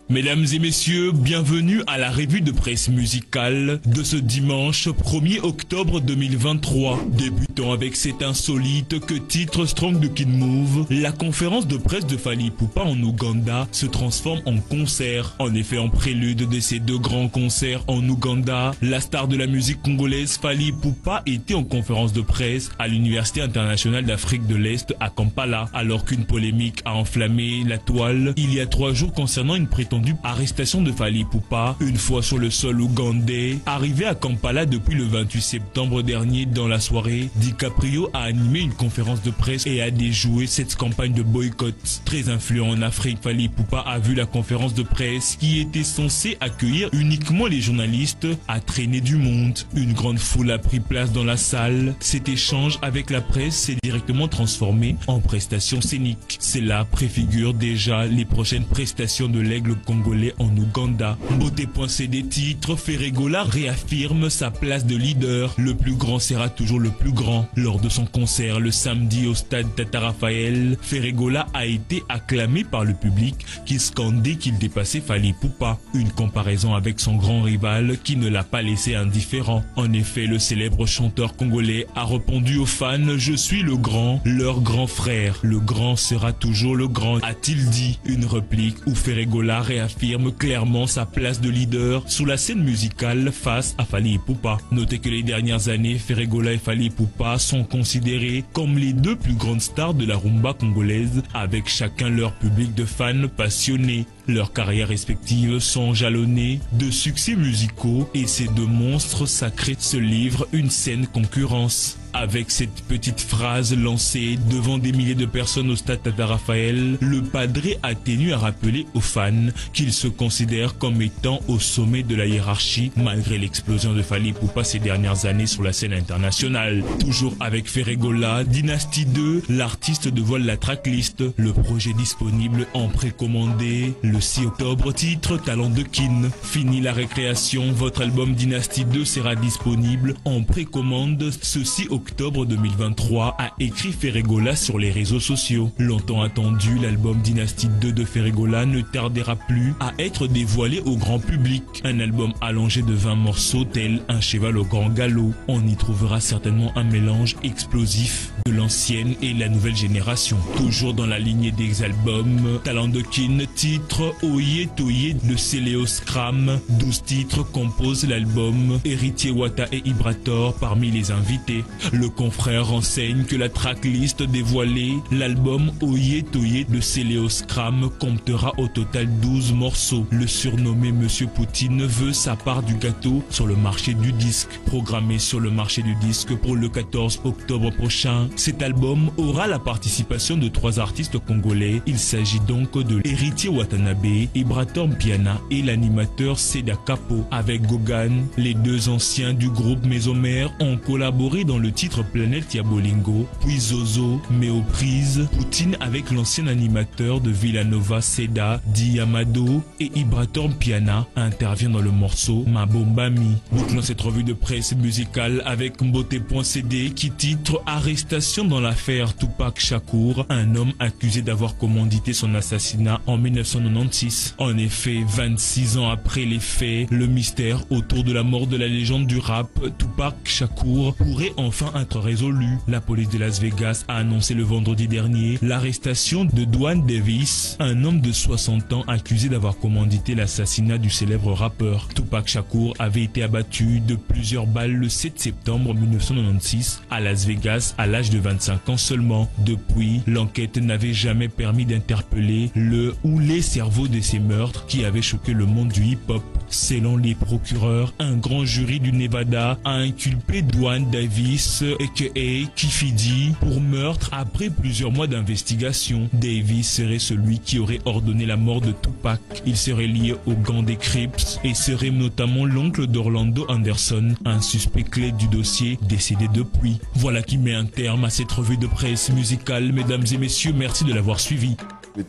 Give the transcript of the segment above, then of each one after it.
Mesdames et messieurs, bienvenue à la revue de presse musicale de ce dimanche 1er octobre 2023. Débutons avec cet insolite que titre Strong de Kid Move. La conférence de presse de Fally Ipupa en Ouganda se transforme en concert. En effet, en prélude de ces deux grands concerts en Ouganda, la star de la musique congolaise Fally Ipupa était en conférence de presse à l'Université internationale d'Afrique de l'Est à Kampala, alors qu'une polémique a enflammé la toile il y a 3 jours concernant une prétendue arrestation de Fally Ipupa, une fois sur le sol ougandais. Arrivé à Kampala depuis le 28 septembre dernier dans la soirée, DiCaprio a animé une conférence de presse et a déjoué cette campagne de boycott. Très influent en Afrique, Fally Ipupa a vu la conférence de presse qui était censée accueillir uniquement les journalistes à traîner du monde. Une grande foule a pris place dans la salle. Cet échange avec la presse s'est directement transformé en prestation scénique. Cela préfigure déjà les prochaines prestations de l'Aigle congolais en Ouganda. Beauté.cd titre Ferregola réaffirme sa place de leader. Le plus grand sera toujours le plus grand. Lors de son concert le samedi au stade Tata Raphaël, Ferregola a été acclamé par le public qui scandait qu'il dépassait Fally Ipupa. Une comparaison avec son grand rival qui ne l'a pas laissé indifférent. En effet, le célèbre chanteur congolais a répondu aux fans: je suis le grand, leur grand frère. Le grand sera toujours le grand, a-t-il dit. Une réplique où Ferregola réaffirme clairement sa place de leader sur la scène musicale face à Fally Ipupa. Notez que les dernières années, Ferregola et Fally Ipupa sont considérés comme les deux plus grandes stars de la rumba congolaise, avec chacun leur public de fans passionnés. Leurs carrières respectives sont jalonnées de succès musicaux et ces deux monstres sacrés se livrent une saine concurrence. Avec cette petite phrase lancée devant des milliers de personnes au stade Tata Raphaël, le padré a tenu à rappeler aux fans qu'ils se considèrent comme étant au sommet de la hiérarchie malgré l'explosion de Fally Ipupa ces dernières années sur la scène internationale. Toujours avec Ferregola, Dynasty 2, l'artiste dévoile la tracklist. Le projet disponible en précommandé le 6 octobre, titre Talent de Kin. Fini la récréation, votre album Dynasty 2 sera disponible en précommande ce 6 octobre 2023, a écrit Ferregola sur les réseaux sociaux. Longtemps attendu, l'album Dynasty 2 de Ferregola ne tardera plus à être dévoilé au grand public. Un album allongé de 20 morceaux tel un cheval au grand galop. On y trouvera certainement un mélange explosif de l'ancienne et la nouvelle génération. Toujours dans la lignée des albums, Talent de Kin, titre Oye Toye de Céléo Scram. 12 titres composent l'album, Héritier Wata et Ibrator parmi les invités. Le confrère renseigne que la tracklist dévoilée, l'album Oye Toye de Céléo Scram comptera au total 12 morceaux. Le surnommé Monsieur Poutine veut sa part du gâteau sur le marché du disque. Programmé sur le marché du disque pour le 14 octobre prochain, cet album aura la participation de 3 artistes congolais. Il s'agit donc de Héritier Watanabe, Ibrator Mpiana et l'animateur Seda Capo. Avec Gogan, les 2 anciens du groupe Mésomère ont collaboré dans le titre Planète Yabolingo, puis Zozo, Méoprise, Poutine avec l'ancien animateur de Villanova Seda, Di Amado et Ibrator Mpiana intervient dans le morceau Mabombami. Bouclons cette revue de presse musicale avec Beauté.cd qui titre Arrestation dans l'affaire Tupac Shakur, un homme accusé d'avoir commandité son assassinat en 1996. En effet, 26 ans après les faits, le mystère autour de la mort de la légende du rap Tupac Shakur pourrait enfin être résolu. La police de Las Vegas a annoncé le vendredi dernier l'arrestation de Dwan Davis, un homme de 60 ans accusé d'avoir commandité l'assassinat du célèbre rappeur. Tupac Shakur avait été abattu de plusieurs balles le 7 septembre 1996 à Las Vegas à l'âge de 25 ans seulement. Depuis, l'enquête n'avait jamais permis d'interpeller le ou les cerveaux de ces meurtres qui avaient choqué le monde du hip-hop. Selon les procureurs, un grand jury du Nevada a inculpé Dwan Davis aka Kifidi pour meurtre après plusieurs mois d'investigation. Davis serait celui qui aurait ordonné la mort de Tupac. Il serait lié au gang des Crips et serait notamment l'oncle d'Orlando Anderson, un suspect clé du dossier décédé depuis. Voilà qui met un terme à cette revue de presse musicale. Mesdames et messieurs, merci de l'avoir suivi. Je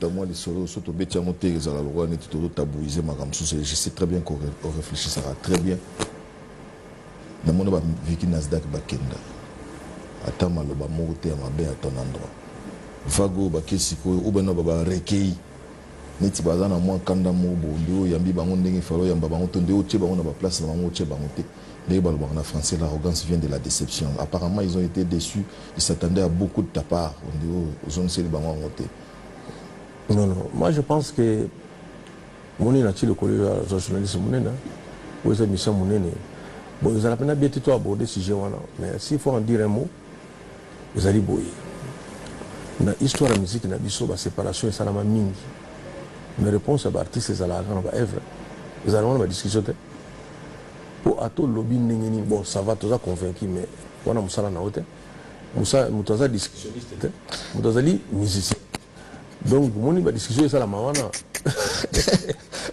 sais très bien qu'on réfléchira très bien. Dans mon Vicky Nasdaq Bakenda. Attends, le bamote à ma à ton endroit. Vago Bakesiko, ou ben non, Baba Rekei. neti baza na mwa kanda mo bondo yambi bango ndenge falo yamba bango to ndeo tche bango na ba place na bango tche bango te ndenge balobaka na français l'arrogance vient de la déception. Apparemment ils ont été déçus, ils s'attendaient à beaucoup de ta part ndeo zone seli bango ngote. Non, moi je pense que moni na tile ko le journaliste monena ou les émissions monene bon ils allaient bien tout aborder sujet wana mais s'il faut en dire un mot vous allez boyer na histoire de musique na biso ba séparation et salama mingi. Mes réponses à l'artiste, c'est à la grande œuvre. Ils allons ma discussion. Pour à tout lobby, bon, ça va, tout ça convaincu, mais on a Moussa na hauteur. Moussa, Moussa discussionniste, Moussa musicien. Donc, mon discussion, c'est la mawana.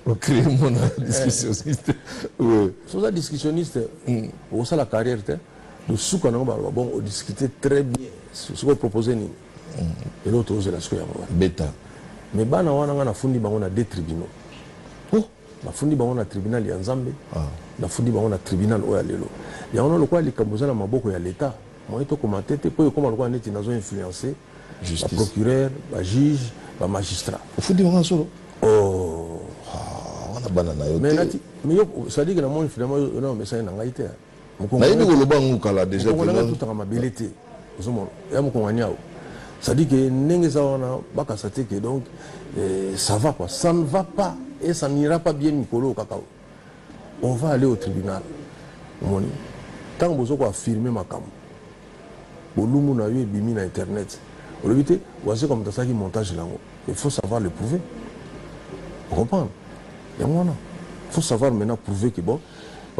On crée mon discussionniste. Oui. Moussa discussionniste, pour ça la carrière, de ce qu'on a, bon, on discutait très bien. Ce qu'on proposait, et l'autre, c'est la scoya. Bêta. Mais bana wana nga nafundi bango na deux tribunaux. Oh, nafundi bango na tribunal ya Nzambe. Nafundi bango na tribunal oya lelo. Ya wana lokwa likamboza na maboko ya l'état. Moi to commenter te po koma lokwa neti nazo influencer le procureur, le juge, le magistrat. Ofundi bango solo. Oh, wana bana na yo. Mais nati, mais yo ça dit que na mon finalement non mais ça na ngai te. Na yebi ko loba ngukala déjà que na tout en mabilité. Ozomo, ya mo konganyao. Ça dit que donc ça va quoi, ça ne va pas et ça n'ira pas bien Nicolo Kakao. On va aller au tribunal. Tant que vous avez affirmé ma cam, vous avez bimi na internet. Vous avez dit, voici comme ça qui montage là. Il faut savoir le prouver. Vous comprenez? Il faut savoir maintenant prouver que bon,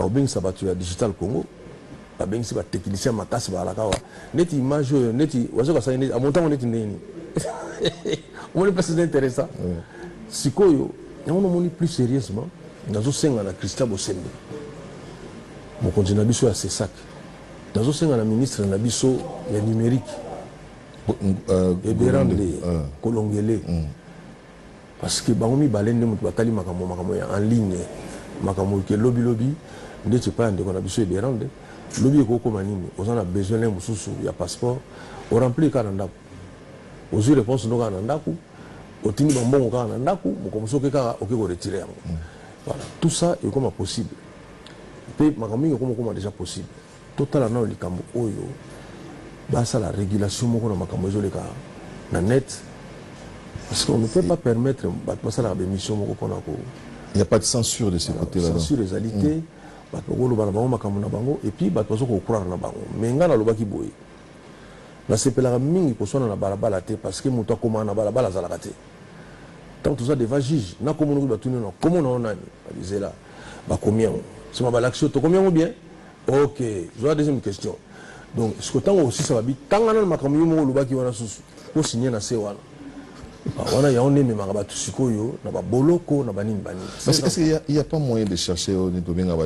bien ça va tuer Digital Congo. Ben si ba technicien makasi ba la kawa neti image neti wazo ka sa neti amonta neti neni on est pas intéressant sikoyo on moni plus sérieusement nazo senga na Christian Bosembe mon continent biso ya Sesak nazo senga na ministre na biso ya numérique Eberande Kolongele parce que bangomi balende mutu batali makambo ya en ligne makambo ke lobby ndeti pa ndeko na biso Eberande lobby ko manini on a besoin d'un mususu ya passeport on remplit kananda aux réponses no kananda ku otini bambongo kananda ku mukomuso ke ka okeko retirer yango voilà tout ça est comme possible pe makambo comme déjà possible total na likambo oyo basa la régulation moko na makambo ezoleka na net parce qu'on ne peut pas permettre basa la émission moko kona ko il n'y a pas de censure de ce côté-là. Censure les réalités. Et puis, il faut croire na bango. Mais il y a des boy. La CPLA mingi ko sona na balabala te parce que muto koma na balabala za la kate. Tant tout ça devant juge, na komo no batuni no, komo no nani, disait là. Ba combien? C'est ma l'action to combien ou bien? OK, je vois deuxième question. Donc, ce que tant aussi ça va bi tangana na makamyo mo lubaki wana susu. Ko signer na se wana. Wana ya on aime makabatu sikoyo na ba boloko na banini banini. Est-ce qu'il y a pas moyen de chercher au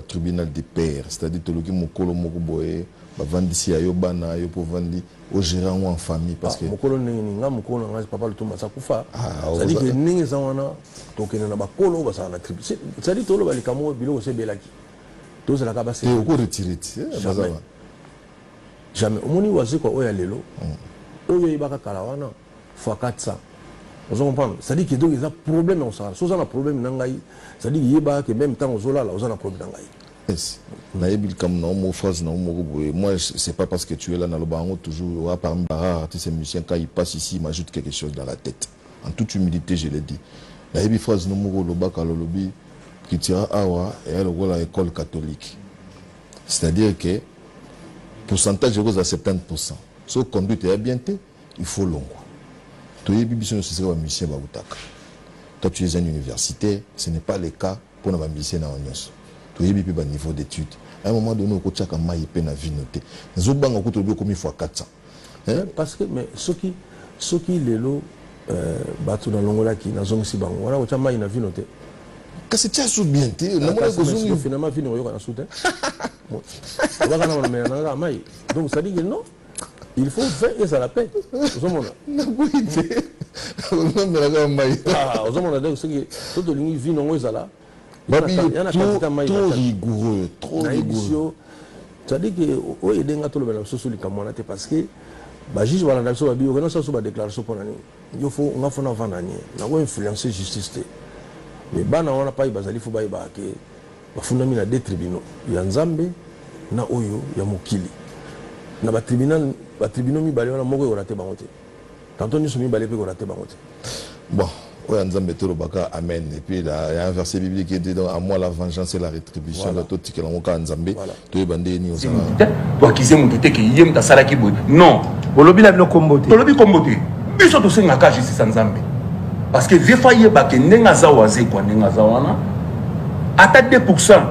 tribunal des pairs, c'est-à-dire to loki mokolo moko boye ba vandisi ayo bana yo pour vandi au gérant ou en famille parce que mokolo ningi nga mokolo nga papa lutumba sa kufa. C'est-à-dire que ningi za wana to kena na ba kolo ba sa na tribunal. C'est-à-dire to lo ba likamo bilo se belaki. To za la ka ba se. Et au ko retiré. Jamais. Omoni wazi ko oya lelo. Oyo ibaka kala wana fois 400. Vous comprenez? C'est-à-dire qu'il y a un problème en ça. Si vous avez un problème, c'est-à-dire qu'il y a même temps où vous avez un problème. Moi, c'est pas parce que tu es là dans le banc toujours, parmi les artistes et musiciens, quand ils passent ici, ils m'ajoutent quelque chose dans la tête. En toute humilité, je l'ai dit. La Hébi phrase, lobby, qui tira awa et elle à l'école catholique. C'est-à-dire que pourcentage est à 70%. Si vous conduisez bien, il faut long. Toi, tu es un universitaire, ce n'est pas le cas pour nos musiciens dans l'Union. Tu es un niveau d'études. À un moment donné, on a un maï peine à vie noter. Nous avons comme une fois 400. Parce que, mais ceux qui les lots, battu dans l'Angola qui n'a pas si bon, voilà, on a maï na vie noter. Qu'est-ce que tu as sous bien? Finalement, fin on a soutenu. Donc, ça dit que non. Il faut faire et ça la paix. Tout le monde. Trop rigoureux. Ça dit que parce que ba juge wala ndaso ba bio kana saso ba déclaration pour nani yo fo nga fo na vanda ni na ko influencer justice te mais bana wana pa bazali fo ba ke ba fundami na deux tribunaux ya Nzambe na oyo ya mokili na ba tribunaux mi bale wana moko yo raté bango te tantôt ni somi bale pe ko raté bango te bon oyo Nzambe to lobaka amen et puis là il y a un verset biblique qui dit donc à moi la vengeance et la rétribution de tout tikela moka Nzambe to ebande ni osala to akize mutu te ke yem ta sala ki boy non olobi na bino kombote tolobi kombote biso to senga ka justice Nzambe parce que vefa yeba ke ndenga za waze kwa ndenga za wana ata 2%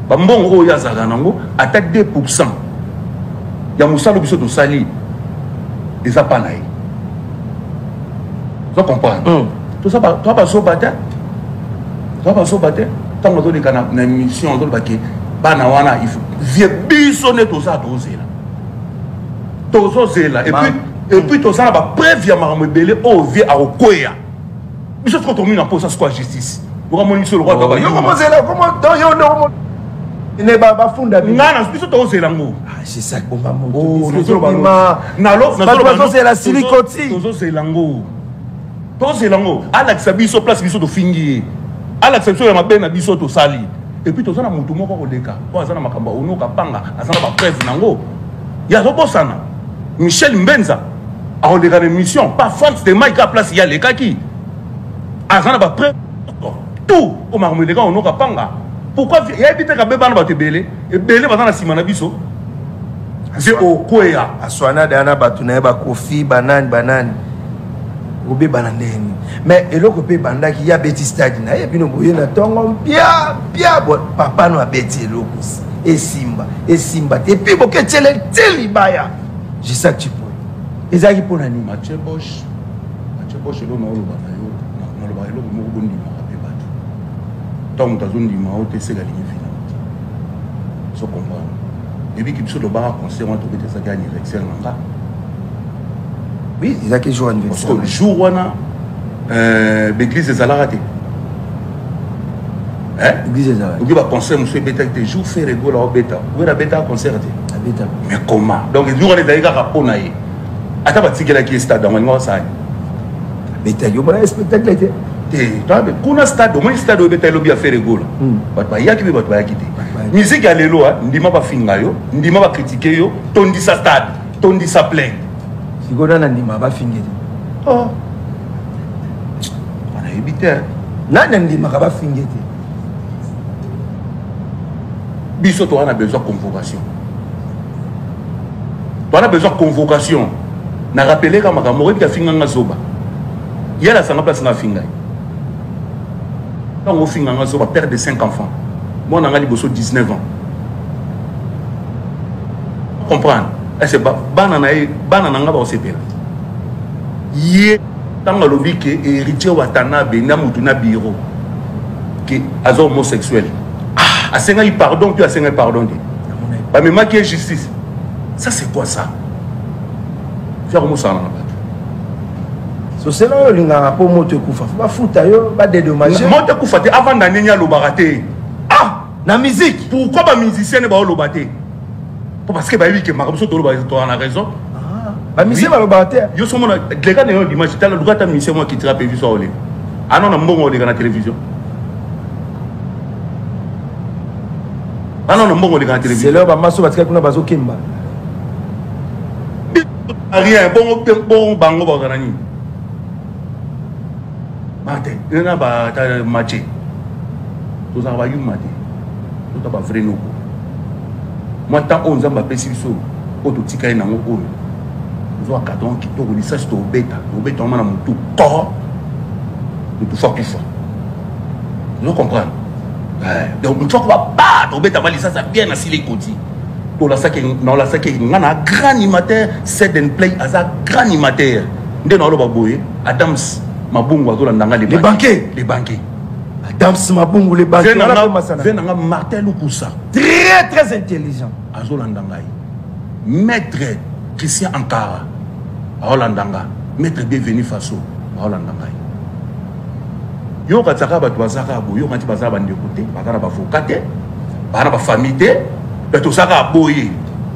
ba mbongo oyo azaka nango ata 2% ya musalo biso to sali eza pa na ye vous comprenez tout ça toi pas so bata tant que tu na mission to ba ke bana wana il faut vie biso ne to ça to zela et puis to ça na ba preuve ya makambo ebele o vie a okoya biso ko to mina pour ça quoi justice pour mon sur le roi baba yo comment zela comment dans yo no ne ba funda ngana biso to zela ngo c'est ça bon ba mon oh na lo c'est la silicoti to zela ngo Tozelango, Alex biso place biso to fingi. Alex biso ya mabena biso to sali. Et puis tozana mutu moko koleka. Ko azana makamba ono kapanga, azana ba preuve nango. Ya zo bosana. Michel Mbenza a oleka mission, pas France de Mike à place ya lekaki. Azana ba preuve tout o marmeleka ono kapanga. Pourquoi ya bité ka beba na ba tebele? E bele bazana simana biso. C'est au koya. Aswana dana batu na ba kofi banane. Obe banandeni mais eloko pe bandaki ya beti stade na yebino boye na tongo pia papa no abeti eloko esimba te pe boke tele baya je sais que tu peux ezaki pona ni Mathieu Bosch lo na lo bana yo na lo ba eloko moko bondi ma pe batu tant tazondi ma o te sega ligne finale so comprendre et puis qui biso do ba concert on to bete ça gagne anniversaire nanga. Oui, il y a qui joue anniversaire. Parce que le jour où on a l'église des Alarate. L'église des Alarate. Il va concert, monsieur Beta, des jours fait rigolo au Beta. Où est la Beta concert? Mais comment? Donc, le jour où on est allé à Raponaï. Attends, tu sais qui est stade dans le ça. Beta, il y a un spectacle. Quand on a stade, au moins stade où Beta a fait rigolo. Il y a qui veut pas quitter. Musique à l'élo, on dit pas fingayo, on dit pas critiquer, on dit ça stade, on dit ça plein. Si on a un ndima ba fingé. Oh. On a évité. Nan ndima ba fingé. Biso toi on a besoin de convocation. Toi on a besoin de convocation. Na rappeler ka makamori ka finga ngazoba. Yela sanga place na finga. Quand on finga ngazoba père de 5 enfants. Moi on a liboso 19 ans. Comprendre? C'est banana nga ba osepela ye tanga lobi ke héritier Watanabe na mutu na biro ke azo homosexuel asenga il pardon puis asenga pardon de ba même qui est justice ça c'est quoi ça faire homosana na bato so c'est là linga po moto kufa ba futa yo ba dédommager moto kufa te avant d'annenya lo baraté na musique pourquoi ba musicien ba lo baté parce que bah oui que Maramso Tolo a raison. Bah musicien va le battre. Yo sommes les gars de l'image. T'as le droit à musicien moi qui trappe vu sur le. Ah non, on a bon on est dans la télévision. Ah non, on bon on est dans la télévision. C'est là bah maso parce que kuna bazo kimba. Rien bon bango ba ganani. Mate, il na ba ta matché. Tout ça va y maté. Tout ça va vrai nous. Moi tant on zamba pesiso auto tikai na ngoko zo akaton ki to lisa sto beta mana mutu to mutu fakufa vous comprenez donc une fois qu'on va pas to beta va lisa ça bien na silikoti to la saki ngana grand animateur set and play as a grand animateur ndeno alo baboye Adams Mabungu azo landanga les banquiers Adams Mabungu les banquiers venanga Martin Lukusa très intelligent azolandanga maître Christian Ankara aolandanga maître Bienvenu Faso aolandanga yo katsaka bato bazaka bo yo mati bazaba ndeko te bakana ba fokate bana ba famille te bato saka boye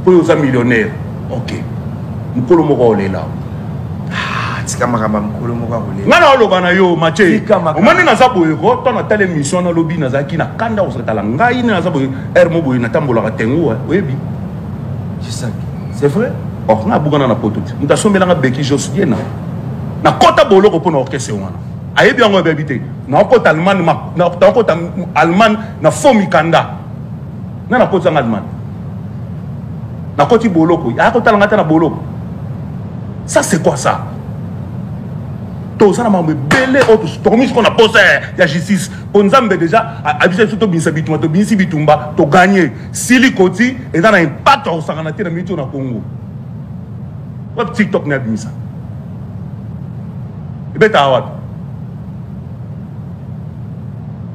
po yo za millionnaire OK mukolo moko olela tika makamba mukolo moko olela ngana oloba na yo Mathieu omani naza boye ko to na tele mission na lobi nazaki na kanda osatala ngai naza boye mo boye na tambola tengu oyebi c'est vrai nga bugana na poto muta sombelanga beki josiena na kota boloko pona orchestre wana ayebi yango bebite na kota Allemagne na fomi kanda na kota Allemagne na koti boloko ya kota ngata na boloko ça c'est quoi ça to ça na mambe belé auto tomis qu'on a posé ya justice onzambe déjà abisa surtout binsa bituma to binsi bitumba to gagner sili koti et dans un impact au sanganate na mito na Congo web TikTok na binsa et beta awat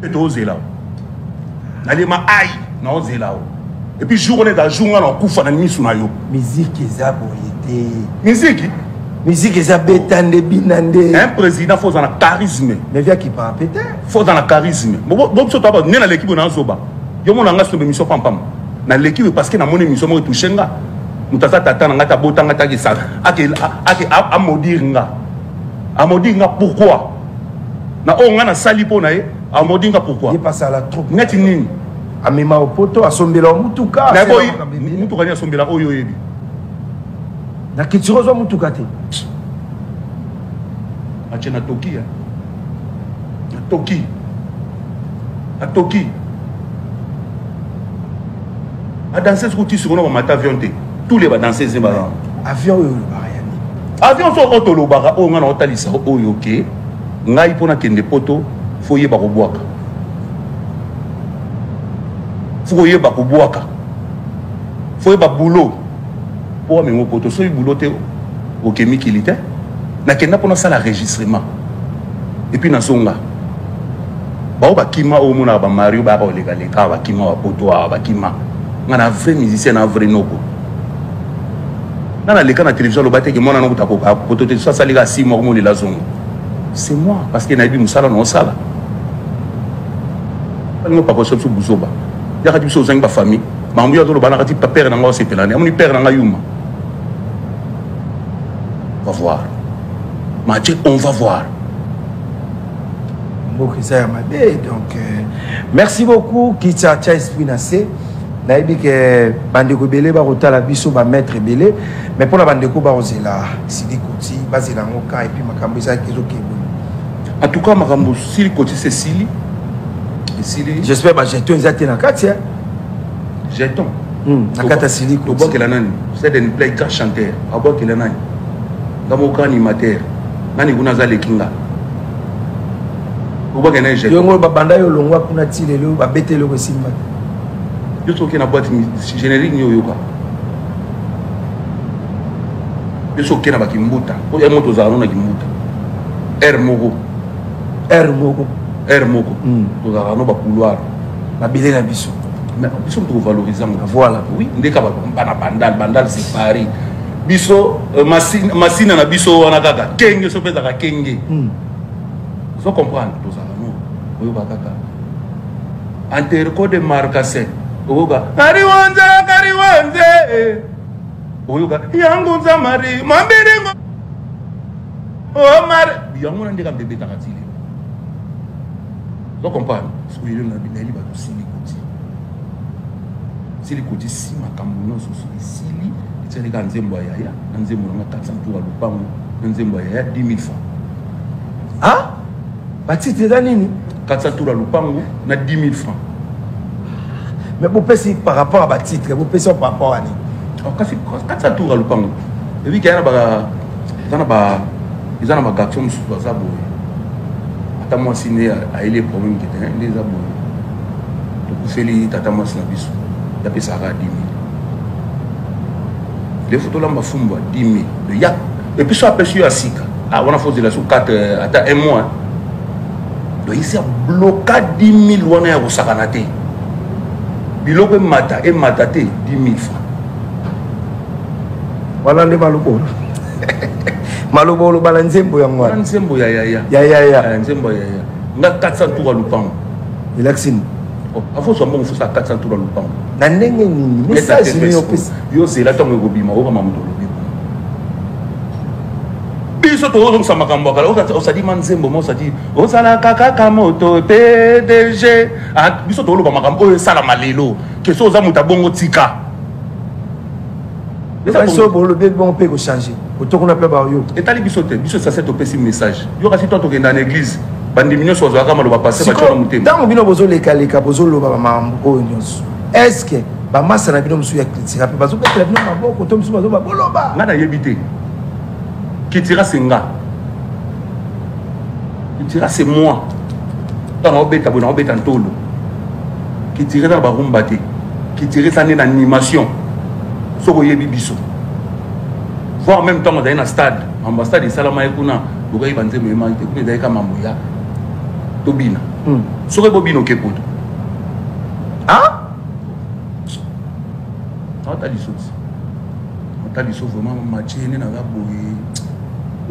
et to zela na lima ai na ozela et puis journée da journée na kufa na misu na yo musique eza boyete musique eza betande binande un président faut dans charisme mais via qui pas péter faut dans charisme bon so to ba na l'équipe na zoba yo mona nga so be mission pam na l'équipe parce que na mon émission mo touchenga mutasa tata na ngata botanga ta kisa ake amodir nga pourquoi na o nga na sali pona e amodir nga pourquoi il passe à la troupe net nini amema opoto asombela mutuka na boy mutuka ni asombela oyo yebi na kitiro mutuka te achena Toki a danser ce sur no mata avion te tous les danseurs zeba avion oyo barayani avion so auto lo bara o ngana otalisa oyo ke ngai pona kende poto foye ba kobwaka foye ba boulot pour amener poto so boulot te au chimique militaire na kenda pona ça l'enregistrement et puis na zonga ba kima o mona ba Mario ba olega leka ba kima wa poto ba kima ngana vrai musicien na vrai noko na leka na télévision lo bateke mona no kutako ka poto te ça liga 6 mois mo la zonga c'est moi parce que na bi musala no sala no pas possible sur buzoba ya ka biso zanga famille mambu ya tolo bana ka ti père na ngo sepelane amuni père na nga yuma on va voir Mathieu, on va voir. Donc, merci beaucoup, Kitsa Esprit Nassé. Naïbi que Bandeko Belé va rota la biso va mettre Belé, mais pour la Bandeko va oser la Sili Koti, basé dans mon cas et puis ma cambrisa qui est ok. En tout cas, ma cambo Sili Koti c'est Sili. J'espère que jeton ils étaient dans Katia. Jeton. Nakata Sili Koti. Au bois que la nani, c'est une play grand chanteur. Au bois que la nani, dans mon cas animateur. Nani kunaza lekinga oba kena jeton yo ngol babanda yo longwa kuna tilelo ba betelo ko simba yo soki na boîte générique nyo yoka yo soki na bakimbuta o ya moto za na kimbuta R moko to za no ba couloir ba bilé na biso mais biso to valoriser voilà oui ndeka ba bandal c'est Paris biso masina na biso wana kaka kenge so peza ka kenge so comprendre tout ça non oyo ba kaka interco de marcasen oyoga kariwanze oyoga yangu zamari mambiringo o mare yangu na ndeka bébé takatile so comprendre so yelo na bineli ba sili koti si makambo no so sili c'est quand nzembo ya nzembo na 400 tours lupango nzembo ya 10 000 francs ah batite za nini 400 tours lupango na 10 000 francs mais vous pensez par rapport à batite vous pensez par rapport à ni 400 tours lupango et puis qu'il y a ba garçon sur ça boy ata moi signé a les problèmes qui étaient les abos donc feli tata moi na biso ya pesa ka 10 000 les photos là m'a fumba 10 000 le yak et puis ça aperçu à Sika ah on a fait de la sous 4 attends un mois donc ici a bloqué 10 000 wana ya kosakanate biloko mata et matate 10 000 francs voilà les malobolo malobolo bala nzembo ya ngwana nzembo ya nzembo ya nga 400 tours lupango relaxine afo so mbongo fusa 400 tours lupango na ndenge nini message ni opesi yo c'est là tant ngobima o kama mutolo biso tozongisa makambo kala osadi manzembo mo osadi osalaka kaka moto PDG biso toloba makambo oyo esala lelo keso oza moto abongo tika biso bolobi bon mpe kochanger otokona mpe bayo etali biso te biso sase topesi message yo kasi to tokenda na église bandimi nyonso bazwaka maloba passe bacona motema ntango bino bozolekaleka bozoloba bamakambo oyo nyonso estce bamasa na bino mosusu ya critique mpe bazobetela bino maboko to mosusu bazoba boloba nga nayebi te Kitira c'est nga. Kitira c'est moi. Dans la bête, on a bête en tolo. Kitira dans la rumba te. Kitira ça n'est l'animation. So ko yebi biso. Voir en même temps dans un stade, ambassade de Salama Ekuna, vous voyez banze me mante, vous avez comme Mamoya. Tobina. So ko bobino kepoto. Ah? On t'a dit ça. On t'a dit ça vraiment matché né na boye.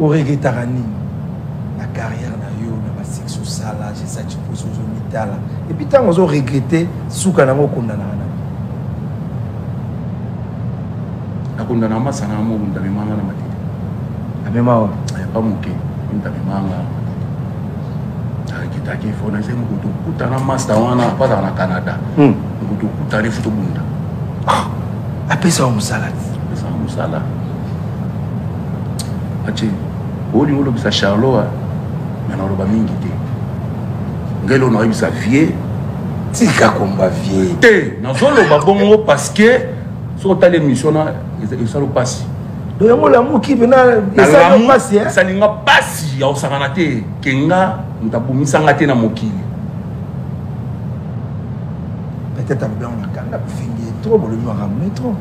Au regrettera nini la carrière na yo na ba sexe sala j'ai ça tu pose aux mitala et puis tant on regretter souka na ngokondana na kondana masana mo ndame manga na matete amema wa pas moké ndame manga kita ki fona c'est mo to kutana master wana pas dans Canada mo to kutana futo bunda apesa wa musala ache oli ngolo bisa Charloa na roba mingi te ngelo na bisa vie tika komba vie te na zolo babongo parce que so ta l'émission na ça le passe do yango la muki bena ça le passe hein ça linga passe ya osangana te kenga ntabumisa ngate na mokili peut-être avec on a kanga fingi trop le noir métro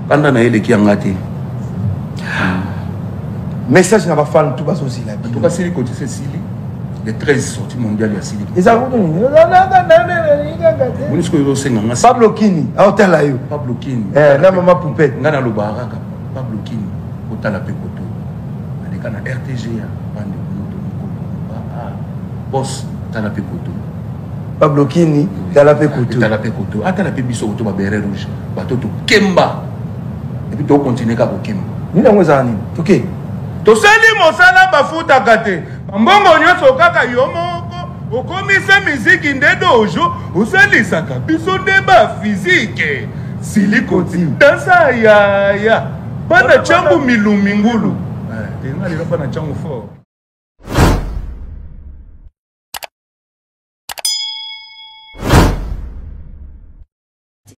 kanda na ele ki ngate message na ba fan tout bas aussi la en tout cas Sili côté Sili les 13 sorties mondiales ya Sili et ça vous Monisco yo senga ngasi Pablo Kini a hôtel là yo Pablo Kini na maman poupée ngana lo baraka Pablo Kini otala pe koto aleka na RTG ya bande moto boss tala pe koto Pablo Kini tala pe koto atala pe biso koto ba beret rouge bato to kemba et puis to continuer ka ko kemba ni na ngoza ni OK to sali mosala bafutaka te mbongo nyonso kaka yo moko okomisa miziki nde dojo oselisaka biso nde bafizike silikoti dansa yaya bana changu milumingulu tenga lelo bana changu fort